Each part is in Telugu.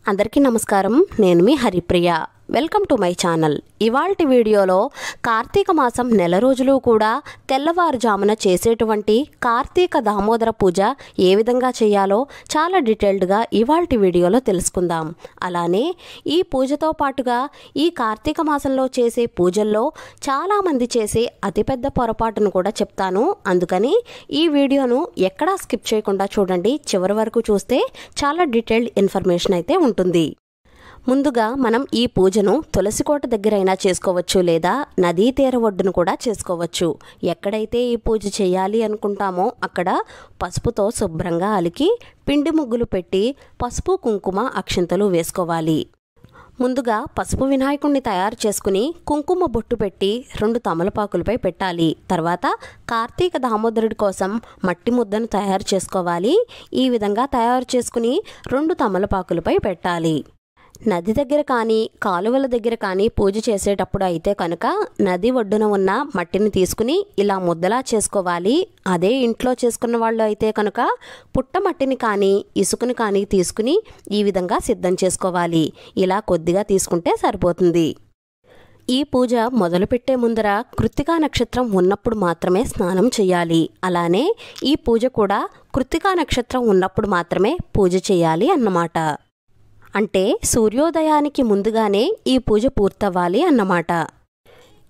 అందరికీ నమస్కారం. నేను మీ Haripriya. Welcome to my channel. ఇవాల్టి వీడియోలో కార్తీక మాసం నెల రోజులు కూడా తెల్లవారుజామున చేసేటువంటి కార్తీక దామోదర పూజ ఏ విధంగా చేయాలో చాలా డీటెయిల్డ్గా ఇవాల్టి వీడియోలో తెలుసుకుందాం. అలానే ఈ పూజతో పాటుగా ఈ కార్తీక మాసంలో చేసే పూజల్లో చాలామంది చేసే అతిపెద్ద పొరపాటును కూడా చెప్తాను. అందుకని ఈ వీడియోను ఎక్కడా స్కిప్ చేయకుండా చూడండి. చివరి వరకు చూస్తే చాలా డీటెయిల్డ్ ఇన్ఫర్మేషన్ అయితే ఉంటుంది. ముందుగా మనం ఈ పూజను తులసికోట దగ్గరైనా చేసుకోవచ్చు, లేదా నదీ తీర ఒడ్డును కూడా చేసుకోవచ్చు. ఎక్కడైతే ఈ పూజ చేయాలి అనుకుంటామో అక్కడ పసుపుతో శుభ్రంగా అలికి పిండి ముగ్గులు పెట్టి పసుపు కుంకుమ అక్షింతలు వేసుకోవాలి. ముందుగా పసుపు వినాయకుడిని తయారు చేసుకుని కుంకుమ బొట్టు పెట్టి 2 తమలపాకులపై పెట్టాలి. తర్వాత కార్తీక దామోదరుడి కోసం మట్టి ముద్దను తయారు చేసుకోవాలి. ఈ విధంగా తయారు చేసుకుని 2 తమలపాకులపై పెట్టాలి. నది దగ్గర కానీ కాలువల దగ్గర కానీ పూజ చేసేటప్పుడు అయితే కనుక నది ఒడ్డున ఉన్న మట్టిని తీసుకుని ఇలా ముద్దలా చేసుకోవాలి. అదే ఇంట్లో చేసుకున్న వాళ్ళు అయితే కనుక పుట్టమట్టిని కానీ ఇసుకని కానీ తీసుకుని ఈ విధంగా సిద్ధం చేసుకోవాలి. ఇలా కొద్దిగా తీసుకుంటే సరిపోతుంది. ఈ పూజ మొదలుపెట్టే ముందర కృత్తికా నక్షత్రం ఉన్నప్పుడు మాత్రమే స్నానం చేయాలి. అలానే ఈ పూజ కూడా కృత్తికా నక్షత్రం ఉన్నప్పుడు మాత్రమే పూజ చేయాలి అన్నమాట. అంటే సూర్యోదయానికి ముందుగానే ఈ పూజ పూర్తవ్వాలి అన్నమాట.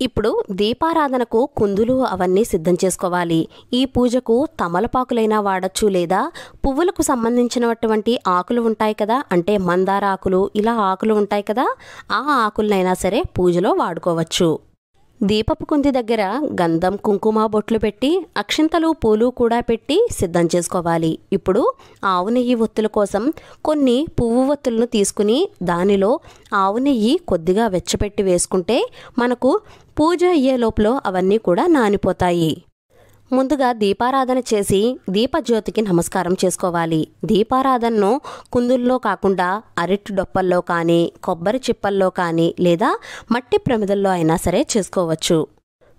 ఇప్పుడు దీపారాధనకు కుందులు అవన్నీ సిద్ధం చేసుకోవాలి. ఈ పూజకు తమలపాకులైనా వాడచ్చు, లేదా పువ్వులకు సంబంధించినటువంటి ఆకులు ఉంటాయి కదా, అంటే మందార ఆకులు, ఇలా ఆకులు ఉంటాయి కదా, ఆ ఆకులనైనా సరే పూజలో వాడుకోవచ్చు. దీపపు కుంది దగ్గర గంధం కుంకుమ బొట్లు పెట్టి అక్షింతలు పూలు కూడా పెట్టి సిద్ధం చేసుకోవాలి. ఇప్పుడు ఆవు నెయ్యి ఒత్తుల కోసం కొన్ని పువ్వు ఒత్తులను తీసుకుని దానిలో ఆవు నెయ్యి కొద్దిగా వెచ్చపెట్టి వేసుకుంటే మనకు పూజ అయ్యే లోపల అవన్నీ కూడా నానిపోతాయి. ముందుగా దీపారాధన చేసి దీపజ్యోతికి నమస్కారం చేసుకోవాలి. దీపారాధనను కుందుల్లో కాకుండా అరటి డొప్పల్లో కానీ కొబ్బరి చిప్పల్లో కానీ లేదా మట్టి ప్రమిదల్లో అయినా సరే చేసుకోవచ్చు.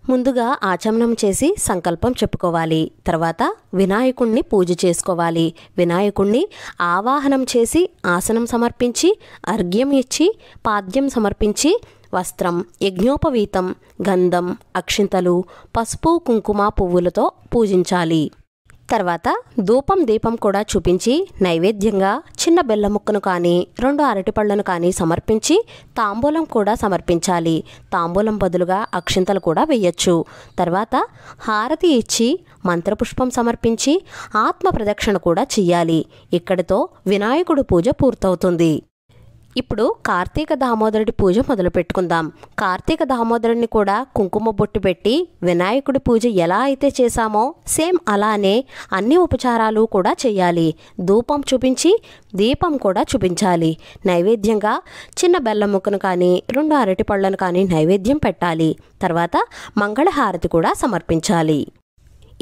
ముందుగా ఆచమనం చేసి సంకల్పం చెప్పుకోవాలి. తర్వాత వినాయకుణ్ణి పూజ చేసుకోవాలి. వినాయకుణ్ణి ఆవాహనం చేసి ఆసనం సమర్పించి అర్ఘ్యం ఇచ్చి పాద్యం సమర్పించి వస్త్రం, యజ్ఞోపవీతం, గంధం, అక్షింతలు, పసుపు కుంకుమ పువ్వులతో పూజించాలి. తర్వాత ధూపం దీపం కూడా చూపించి నైవేద్యంగా చిన్న బెల్లం ముక్కను కానీ 2 అరటిపళ్ళను కానీ సమర్పించి తాంబూలం కూడా సమర్పించాలి. తాంబూలం బదులుగా అక్షింతలు కూడా వేయచ్చు. తర్వాత హారతి ఇచ్చి మంత్రపుష్పం సమర్పించి ఆత్మ ప్రదక్షిణ కూడా చెయ్యాలి. ఇక్కడితో వినాయకుడి పూజ పూర్తవుతుంది. ఇప్పుడు కార్తీక దామోదరుడి పూజ మొదలు పెట్టుకుందాం. కార్తీక దామోదరుడిని కూడా కుంకుమ బొట్టు పెట్టి వినాయకుడి పూజ ఎలా అయితే చేశామో సేమ్ అలానే అన్ని ఉపచారాలు కూడా చేయాలి. ధూపం చూపించి దీపం కూడా చూపించాలి. నైవేద్యంగా చిన్న బెల్లం ముక్కను కానీ 2 అరటి పళ్ళను కానీ నైవేద్యం పెట్టాలి. తర్వాత మంగళహారతి కూడా సమర్పించాలి.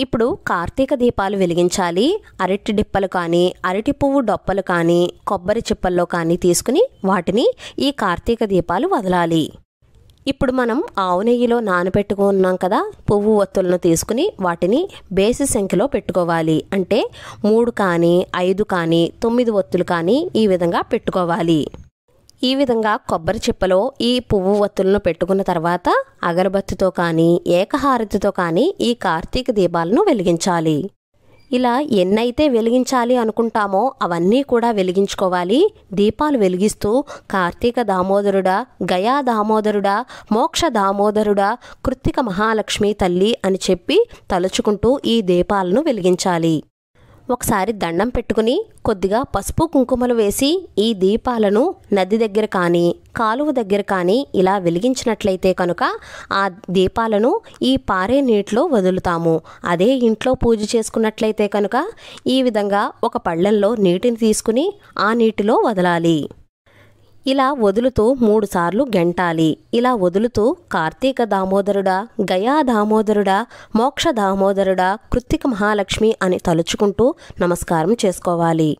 ఇప్పుడు కార్తీక దీపాలు వెలిగించాలి. అరటి డిప్పలు కానీ అరటి పువ్వు డొప్పలు కానీ కొబ్బరి చిప్పల్లో కానీ తీసుకుని వాటిని ఈ కార్తీక దీపాలు వదలాలి. ఇప్పుడు మనం ఆవు నెయ్యిలో నానబెట్టుకున్నాం కదా పువ్వు ఒత్తులను తీసుకుని వాటిని బేసి సంఖ్యలో పెట్టుకోవాలి. అంటే 3 కానీ 5 కానీ 9 ఒత్తులు కానీ ఈ విధంగా పెట్టుకోవాలి. ఈ విధంగా కొబ్బరి చిప్పలో ఈ పువ్వు ఒత్తులను పెట్టుకున్న తర్వాత అగరబత్తితో కానీ ఏకహారతితో కానీ ఈ కార్తీక దీపాలను వెలిగించాలి. ఇలా ఎన్నైతే వెలిగించాలి అనుకుంటామో అవన్నీ కూడా వెలిగించుకోవాలి. దీపాలు వెలిగిస్తూ కార్తీక దామోదరుడా, గయా దామోదరుడా, మోక్ష దామోదరుడా, కృత్తిక మహాలక్ష్మి తల్లి అని చెప్పి తలుచుకుంటూ ఈ దీపాలను వెలిగించాలి. ఒకసారి దండం పెట్టుకుని కొద్దిగా పసుపు కుంకుమలు వేసి ఈ దీపాలను నది దగ్గర కానీ కాలువ దగ్గర కానీ ఇలా వెలిగించినట్లయితే కనుక ఆ దీపాలను ఈ పారే నీటిలో వదులుతాము. అదే ఇంట్లో పూజ చేసుకున్నట్లయితే కనుక ఈ విధంగా ఒక పళ్ళెంలో నీటిని తీసుకుని ఆ నీటిలో వదలాలి. ఇలా వదులుతూ 3 సార్లు గెంటాలి. ఇలా వదులుతూ కార్తీక దామోదరుడా, గయా దామోదరుడా, మోక్ష దామోదరుడా, కృత్తిక మహాలక్ష్మి అని తలుచుకుంటూ నమస్కారం చేసుకోవాలి.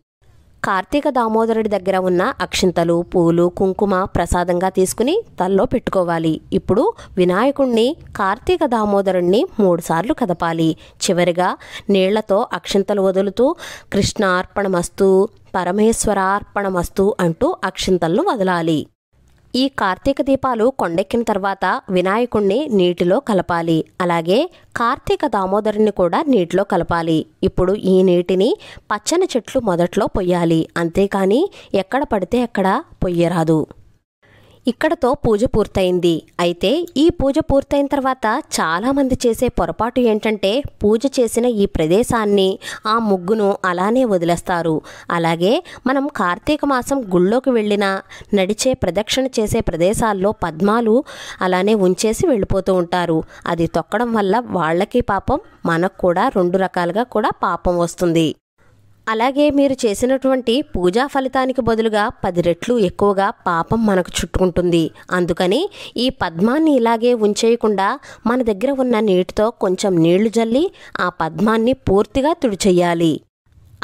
కార్తీక దామోదరుడి దగ్గర ఉన్న అక్షింతలు పూలు కుంకుమ ప్రసాదంగా తీసుకుని తల్లో పెట్టుకోవాలి. ఇప్పుడు వినాయకుణ్ణి కార్తీక దామోదరుణ్ణి 3 సార్లు కదపాలి. చివరిగా నీళ్లతో అక్షింతలు వదులుతూ కృష్ణార్పణమస్తు పరమేశ్వరార్పణమస్తు అంటూ అక్షింతలను వదలాలి. ఈ కార్తీక దీపాలు కొండెక్కిన తర్వాత వినాయకుణ్ణి నీటిలో కలపాలి. అలాగే కార్తీక దామోదరుని కూడా నీటిలో కలపాలి. ఇప్పుడు ఈ నీటిని పచ్చని చెట్లు మొదట్లో పొయ్యాలి. అంతేకాని ఎక్కడ పడితే అక్కడ పొయ్యరాదు. ఇక్కడతో పూజ పూర్తయింది. అయితే ఈ పూజ పూర్తయిన తర్వాత చాలామంది చేసే పొరపాటు ఏంటంటే పూజ చేసిన ఈ ప్రదేశాన్ని, ఆ ముగ్గును అలానే వదిలేస్తారు. అలాగే మనం కార్తీక మాసం గుళ్ళోకి వెళ్ళినా నడిచే ప్రదక్షిణ చేసే ప్రదేశాల్లో పద్మాలు అలానే ఉంచేసి వెళ్ళిపోతూ ఉంటారు. అది తొక్కడం వల్ల వాళ్ళకి పాపం, మనకు కూడా 2 రకాలుగా కూడా పాపం వస్తుంది. అలాగే మీరు చేసినటువంటి పూజా ఫలితానికి బదులుగా 10 రెట్లు ఎక్కువగా పాపం మనకు చుట్టుకుంటుంది. అందుకని ఈ పద్మాన్ని ఇలాగే ఉంచేయకుండా మన దగ్గర ఉన్న నీటితో కొంచెం నీళ్లు జల్లి ఆ పద్మాన్ని పూర్తిగా తుడిచెయ్యాలి.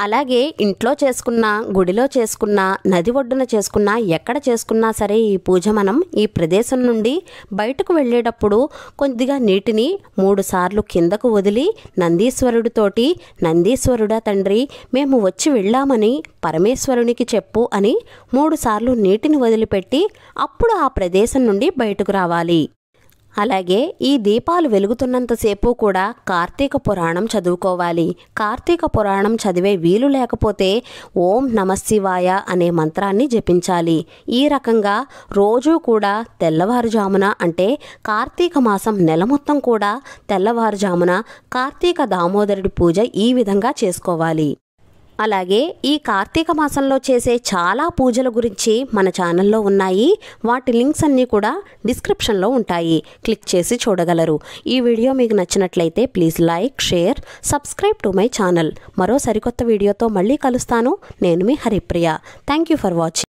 అలాగే ఇంట్లో చేసుకున్నా, గుడిలో చేసుకున్నా, నది ఒడ్డున చేసుకున్నా, ఎక్కడ చేసుకున్నా సరే ఈ పూజ మనం ఈ ప్రదేశం నుండి బయటకు వెళ్ళేటప్పుడు కొద్దిగా నీటిని 3 సార్లు కిందకు వదిలి నందీశ్వరుడితోటి, నందీశ్వరుడా తండ్రి మేము వచ్చి వెళ్ళామని పరమేశ్వరునికి చెప్పు అని 3 సార్లు నీటిని వదిలిపెట్టి అప్పుడు ఆ ప్రదేశం నుండి బయటకు రావాలి. అలాగే ఈ దీపాలు వెలుగుతున్నంతసేపు కూడా కార్తీక పురాణం చదువుకోవాలి. కార్తీక పురాణం చదివే వీలు లేకపోతే ఓం నమఃశివాయ అనే మంత్రాన్ని జపించాలి. ఈ రకంగా రోజూ కూడా తెల్లవారుజామున, అంటే కార్తీక మాసం నెల మొత్తం కూడా తెల్లవారుజామున కార్తీక దామోదరుడి పూజ ఈ విధంగా చేసుకోవాలి. అలాగే ఈ కార్తీక మాసంలో చేసే చాలా పూజల గురించి మన ఛానల్లో ఉన్నాయి. వాటి లింక్స్ అన్నీ కూడా డిస్క్రిప్షన్లో ఉంటాయి. క్లిక్ చేసి చూడగలరు. ఈ వీడియో మీకు నచ్చినట్లయితే please like, share, subscribe to my channel. మరో సరికొత్త వీడియోతో మళ్ళీ కలుస్తాను. నేను మీ Haripriya. Thank you for watching.